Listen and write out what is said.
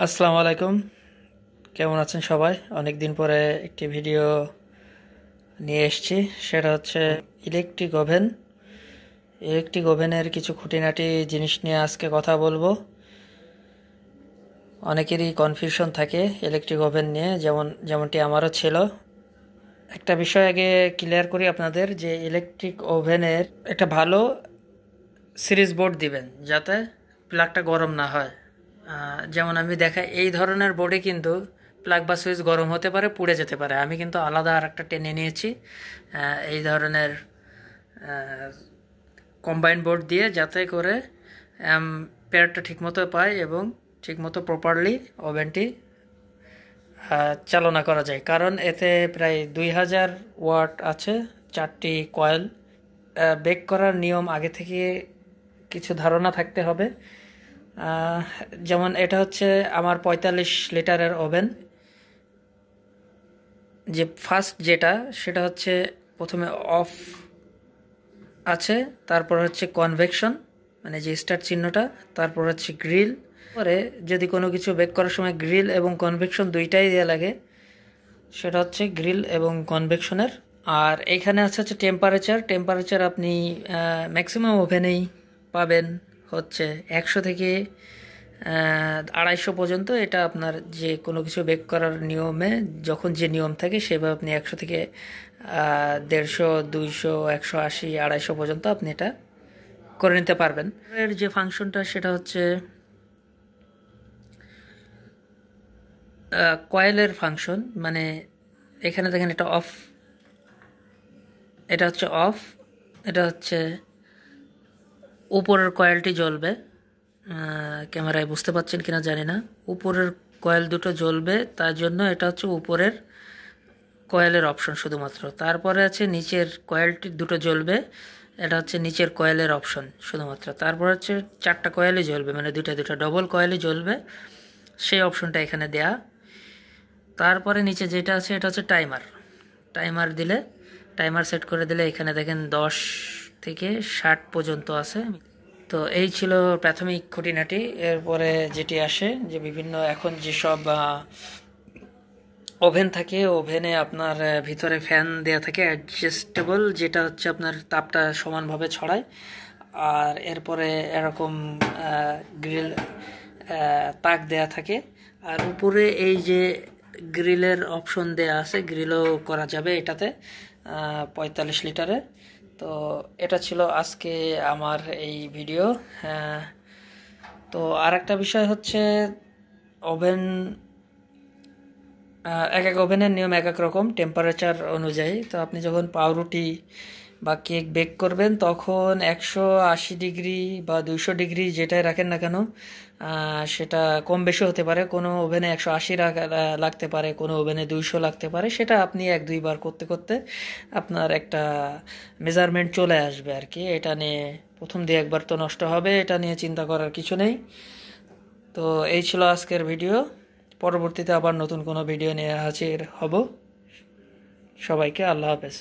আসসালামু আলাইকুম। কেমন আছেন সবাই? অনেক দিন পরে একটি ভিডিও নিয়ে এসেছি। সেটা হচ্ছে ইলেকট্রিক ওভেন। ইলেকট্রিক ওভেনের কিছু খুঁটিনাটি জিনিস নিয়ে আজকে কথা বলবো। অনেকেরই কনফিউশন থাকে ইলেকট্রিক ওভেন নিয়ে, যেমনটি আমারও ছিল। একটা বিষয় আগে ক্লিয়ার করি আপনাদের, যে ইলেকট্রিক ওভেনের একটা ভালো সিরিজ বোর্ড দিবেন যাতে প্লাগটা গরম না হয়। যেমন আমি দেখাই, এই ধরনের বোর্ডে কিন্তু প্লাগ বা সুইচ গরম হতে পারে, পুড়ে যেতে পারে। আমি কিন্তু আলাদা আর একটা টেনে নিয়েছি এই ধরনের কম্বাইন্ড বোর্ড দিয়ে, যাতে করে পেয়ারটা ঠিকমতো পায় এবং ঠিকমতো প্রপারলি ওভেনটি চালনা করা যায়। কারণ এতে প্রায় 2000 ওয়াট আছে, 4টি কয়েল। বেক করার নিয়ম আগে থেকে কিছু ধারণা থাকতে হবে। আহ, যেমন এটা হচ্ছে আমার 45 লিটারের ওভেন। যে ফার্স্ট যেটা, সেটা হচ্ছে প্রথমে অফ আছে, তারপর হচ্ছে কনভেকশন, মানে যে স্টার চিহ্নটা, তারপর হচ্ছে গ্রিল। পরে যদি কোনো কিছু বেক করার সময় গ্রিল এবং কনভেকশন দুইটাই দেওয়া লাগে, সেটা হচ্ছে গ্রিল এবং কনভেকশনের। আর এইখানে আছে হচ্ছে টেম্পারেচার। টেম্পারেচার আপনি ম্যাক্সিমাম ওভেনেই পাবেন হচ্ছে 100 থেকে 250 পর্যন্ত। এটা আপনার যে কোনো কিছু বেক করার নিয়মে যখন যে নিয়ম থাকে, সেভাবে আপনি 100 থেকে 150, 200, 180, 250 পর্যন্ত আপনি এটা করে নিতে পারবেন। এর যে ফাংশনটা, সেটা হচ্ছে কয়েলের ফাংশন। মানে এখানে দেখেন, এটা অফ, এটা হচ্ছে অফ, এটা হচ্ছে উপরের কয়েলটি জ্বলবে। ক্যামেরায় বুঝতে পারছেন কিনা জানি না। উপরের কয়েল দুটো জ্বলবে, তার জন্য এটা হচ্ছে উপরের কয়েলের অপশন শুধুমাত্র। তারপরে আছে নিচের কয়েলটি দুটো জ্বলবে, এটা হচ্ছে নিচের কয়েলের অপশন শুধুমাত্র। তারপর হচ্ছে 4টা কয়েলই জ্বলবে, মানে দুটা দুটা ডবল কয়েলই জ্বলবে, সেই অপশনটা এখানে দেয়া। তারপরে নিচে যেটা আছে, এটা হচ্ছে টাইমার। টাইমার দিলে, টাইমার সেট করে দিলে এখানে দেখেন 10 থেকে 60 পর্যন্ত আছে। তো এই ছিল প্রাথমিক খুঁটিনাটি। এরপরে যেটি আসে, যে বিভিন্ন এখন যেসব ওভেন থাকে, ওভেনে আপনার ভিতরে ফ্যান দেয়া থাকে অ্যাডজাস্টেবল, যেটা হচ্ছে আপনার তাপটা সমানভাবে ছড়ায়। আর এরপরে এরকম গ্রিল তাক দেয়া থাকে। আর উপরে এই যে গ্রিলের অপশন দেয়া আছে, গ্রিলও করা যাবে এটাতে 45 লিটারে। তো এটা ছিল আজকে আমার এই ভিডিও। আহ, তো আরেকটা বিষয় হচ্ছে, ওভেন এক এক ওভেনের নিয়ম এক এক রকম টেম্পারেচার অনুযায়ী। তো আপনি যখন পাউরুটি বা কেক বেক করবেন, তখন 180 ডিগ্রি বা 200 ডিগ্রি যেটাই রাখেন না কেন, সেটা কম বেশি হতে পারে। কোনো ওভেনে 180 লাগতে পারে, কোনো ওভেনে 200 লাগতে পারে। সেটা আপনি 1-2 বার করতে করতে আপনার একটা মেজারমেন্ট চলে আসবে আর কি। এটা নিয়ে প্রথম দিয়ে একবার তো নষ্ট হবে, এটা নিয়ে চিন্তা করার কিছু নেই। তো এই ছিল আজকের ভিডিও। পরবর্তীতে আবার নতুন কোনো ভিডিও নিয়ে হাজির হব। সবাইকে আল্লাহ হাফেজ।